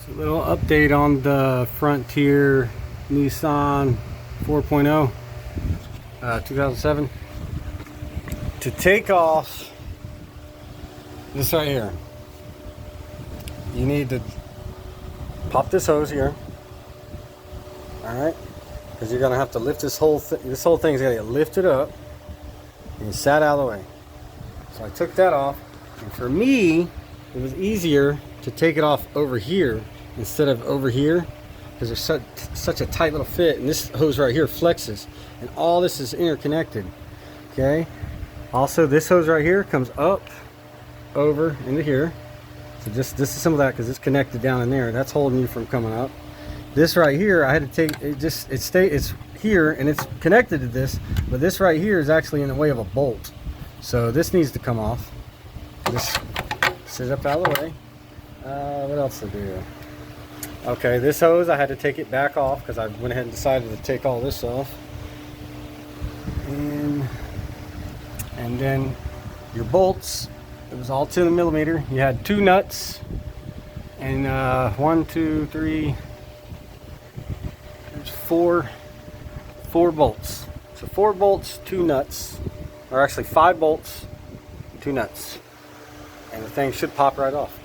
A little update on the Frontier Nissan 4.0 2007. To take off this right here, you need to pop this hose here. Alright, because you're gonna have to lift this whole thing. This whole thing's gonna get lifted up and sat out of the way. So I took that off, and for me it was easier to take it off over here instead of over here, because there's such a tight little fit, and this hose right here flexes, and all this is interconnected. Okay, also this hose right here comes up over into here, so just this is some of that because it's connected down in there. That's holding you from coming up. This right here, I had to take it, it's here and it's connected to this, but this right here is actually in the way of a bolt, so this needs to come off. Just sit up out of the way. What else to do? Okay, this hose I had to take it back off because I went ahead and decided to take all this off. And then your bolts, it was all 10mm. You had 2 nuts and 1, 2, 3, there's 4 bolts. So 4 bolts, 2 nuts, or actually 5 bolts, 2 nuts, and the thing should pop right off.